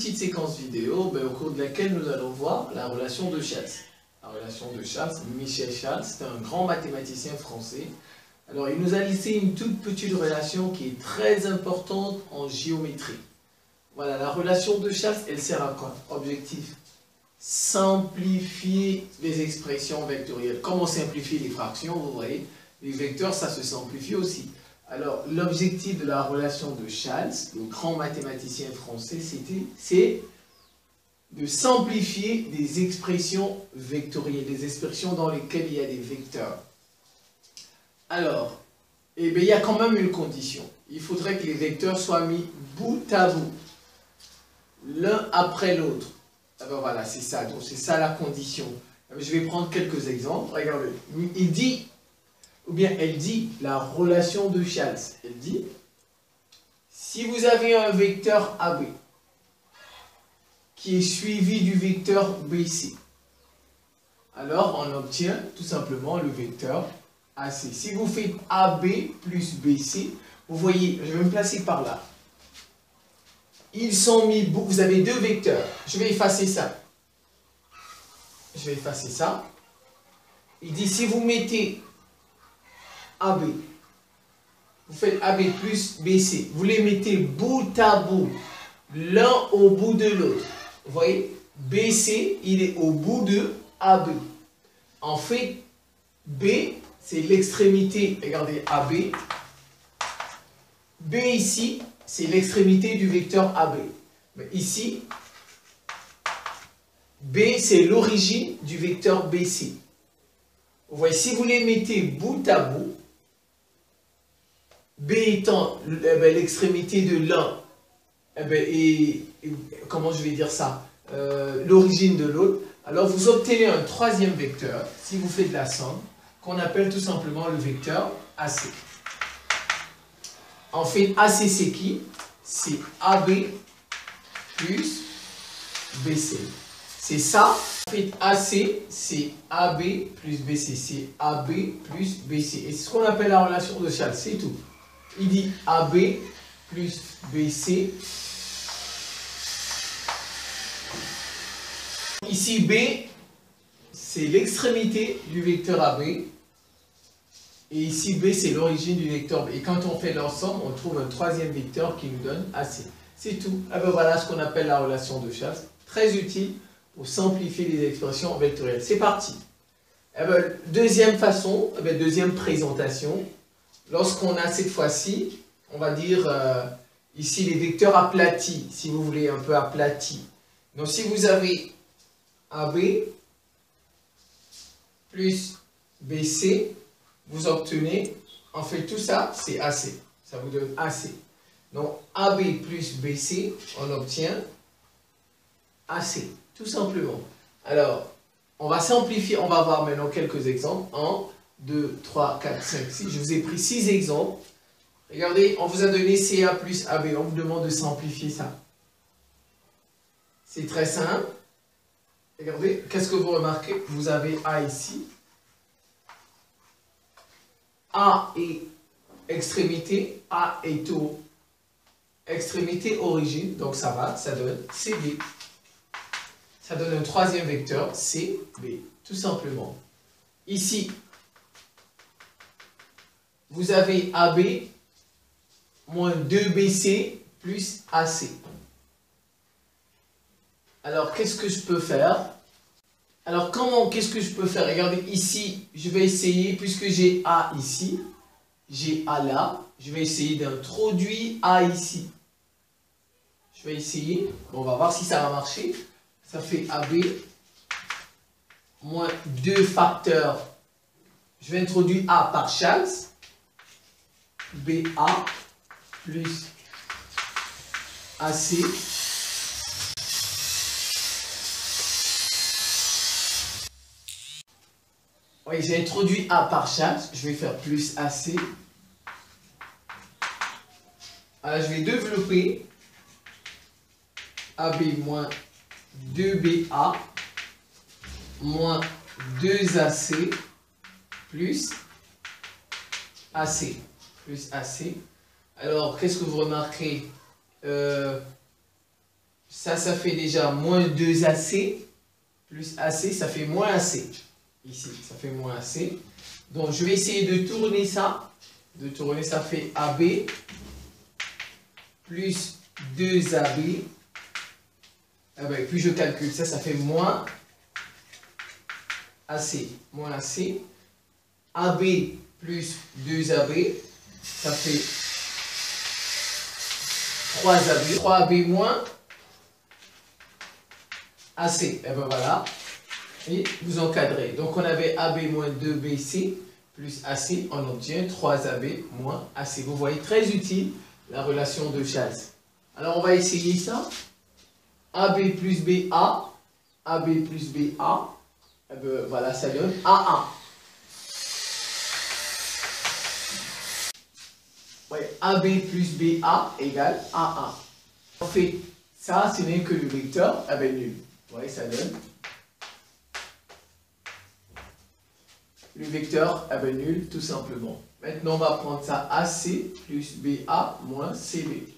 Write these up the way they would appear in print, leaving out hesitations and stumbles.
petite séquence vidéo au cours de laquelle nous allons voir la relation de Charles. La relation de Charles, Michel Charles, c'est un grand mathématicien français. Alors il nous a laissé une toute petite relation qui est très importante en géométrie. Voilà, la relation de Charles, elle sert à quoi? Objectif: simplifier les expressions vectorielles. Comment simplifier les fractions? Vous voyez, les vecteurs, ça se simplifie aussi. Alors, l'objectif de la relation de Charles, le grand mathématicien français, c'est de simplifier des expressions vectorielles, des expressions dans lesquelles il y a des vecteurs. Alors, eh bien, il y a quand même une condition. Il faudrait que les vecteurs soient mis bout à bout, l'un après l'autre. Alors voilà, c'est ça. Donc, c'est ça la condition. Je vais prendre quelques exemples. Regardez. Il dit, ou bien elle dit, la relation de Charles. Elle dit, si vous avez un vecteur AB qui est suivi du vecteur BC, alors on obtient tout simplement le vecteur AC. Si vous faites AB plus BC, vous voyez, je vais me placer par là. Ils sont mis, vous avez deux vecteurs. Je vais effacer ça. Je vais effacer ça. Il dit, si vous mettez AB, vous faites AB plus BC, vous les mettez bout à bout, l'un au bout de l'autre. Vous voyez, BC, il est au bout de AB. En fait, B, c'est l'extrémité, regardez, AB. B ici, c'est l'extrémité du vecteur AB. Mais ici, B, c'est l'origine du vecteur BC. Vous voyez, si vous les mettez bout à bout, B étant l'extrémité de l'un, et comment je vais dire ça, l'origine de l'autre, alors vous obtenez un troisième vecteur, si vous faites de la somme, qu'on appelle tout simplement le vecteur AC. En fait, AC c'est qui? C'est AB plus BC. C'est ça. En fait, AC c'est AB plus BC. C'est AB plus BC. Et c'est ce qu'on appelle la relation de Charles, c'est tout. Il dit AB plus BC. Ici, B, c'est l'extrémité du vecteur AB. Et ici, B, c'est l'origine du vecteur B. Et quand on fait l'ensemble, on trouve un troisième vecteur qui nous donne AC. C'est tout. Ah ben voilà ce qu'on appelle la relation de Charles. Très utile pour simplifier les expressions vectorielles. C'est parti. Eh ben, deuxième façon, eh ben, deuxième présentation. Lorsqu'on a cette fois-ci, on va dire ici les vecteurs aplatis, si vous voulez, un peu aplatis. Donc si vous avez AB plus BC, vous obtenez, en fait tout ça, c'est AC. Ça vous donne AC. Donc AB plus BC, on obtient AC, tout simplement. Alors, on va simplifier, on va voir maintenant quelques exemples. 1, 2, 3, 4, 5, 6. Je vous ai pris 6 exemples. Regardez, on vous a donné CA plus AB. On vous demande de simplifier ça. C'est très simple. Regardez, qu'est-ce que vous remarquez? Vous avez A ici. A est extrémité. A est extrémité origine. Donc ça va, ça donne CB. Ça donne un troisième vecteur, CB. Tout simplement. Ici, vous avez AB moins 2BC plus AC. Alors, qu'est-ce que je peux faire? Alors, qu'est-ce que je peux faire? Regardez, ici, je vais essayer, puisque j'ai A ici, j'ai A là, je vais essayer d'introduire A ici. Je vais essayer, bon, on va voir si ça va marcher. Ça fait AB moins 2 facteurs. Je vais introduire A par Charles. BA plus AC. Oui, j'ai introduit A par Charles. Je vais faire plus AC. Alors, je vais développer AB moins 2BA moins 2AC plus AC. Plus AC. Alors, qu'est-ce que vous remarquez? Ça fait déjà moins 2AC. Plus AC, ça fait moins AC. Ici, ça fait moins AC. Donc, je vais essayer de tourner ça. De tourner, ça fait AB. Plus 2AB. Ah ben, puis je calcule ça, ça fait moins AC. Moins AC. AB plus 2AB. Ça fait 3AB. 3AB moins AC. Et ben voilà. Et vous encadrez. Donc on avait AB moins 2BC plus AC. On obtient 3AB moins AC. Vous voyez, très utile la relation de chasse. Alors on va essayer ça. AB plus BA. AB plus BA. Et ben voilà, ça donne AA. Ouais, AB plus BA égale AA. On fait ça, ce n'est que le vecteur, eh ben nul. Vous voyez, ça donne le vecteur, eh ben nul, tout simplement. Maintenant, on va prendre ça AC plus BA moins CB.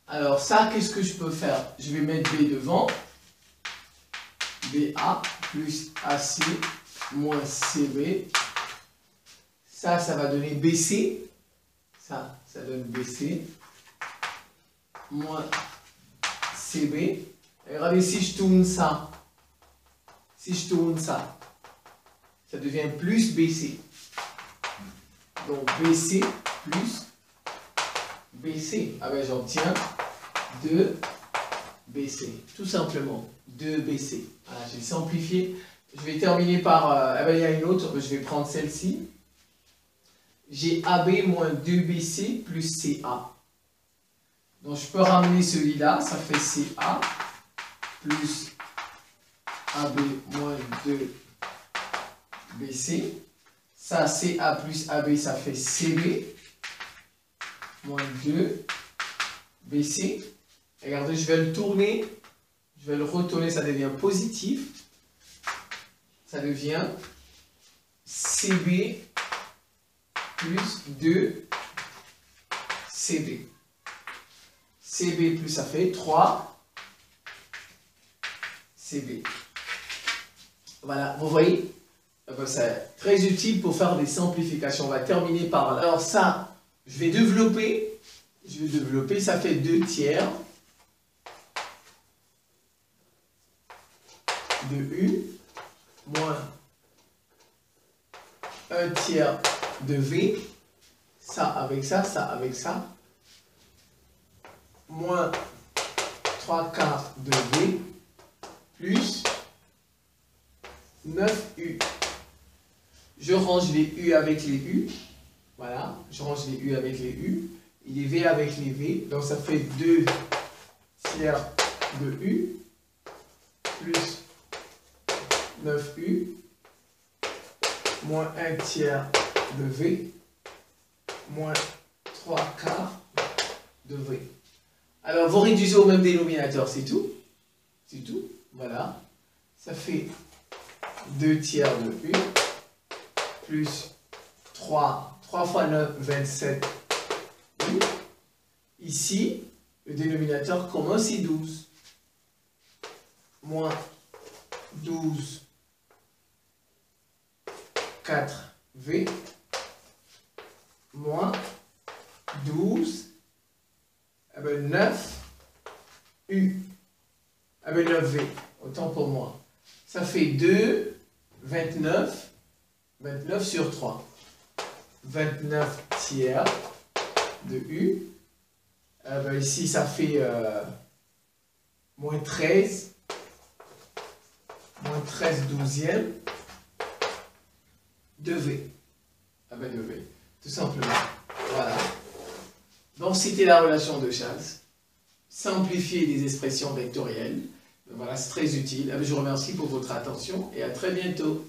Alors ça, qu'est-ce que je peux faire? Je vais mettre B devant. BA plus AC moins CB. Ça va donner BC. Ça donne BC. Moins CB. Et regardez, si je tourne ça, ça devient plus BC. Donc BC plus BC. Ah ben j'obtiens 2BC. Tout simplement, 2BC. Voilà, j'ai simplifié. Je vais terminer par... ah ben il y a une autre, je vais prendre celle-ci. J'ai AB moins 2BC plus CA. Donc je peux ramener celui-là, ça fait CA plus AB moins 2BC. Ça, CA plus AB, ça fait CB moins 2BC. Regardez, je vais le tourner, je vais le retourner, ça devient positif. Ça devient CB plus 2CB. CB plus ça fait 3 CB. Voilà, vous voyez, c'est très utile pour faire des simplifications. On va terminer par là. Alors ça, je vais développer, ça fait 2 tiers de U moins 1 tiers de V, ça avec ça, moins 3 quarts de V, plus 9U. Je range les U avec les U. Voilà, je range les U avec les U. Et les V avec les V. Donc ça fait 2 tiers de U. Plus 9U. Moins 1 tiers de V. Moins 3 quarts de V. Alors, vous réduisez au même dénominateur, c'est tout. C'est tout. Voilà. Ça fait 2 tiers de U. Plus 3 fois 9, 27 U. Ici, le dénominateur commun, c'est 12. Moins 12, 4V. Moins 12, 9 U. 9V. Autant pour moi. Ça fait 2, 29. 29 sur 3. 29 tiers de U. Ici, ça fait moins 13. Moins 13 douzièmes de V. De V. Tout simplement. Voilà. Donc, c'était la relation de chasse. Simplifier les expressions vectorielles. Voilà, c'est très utile. Je vous remercie pour votre attention et à très bientôt.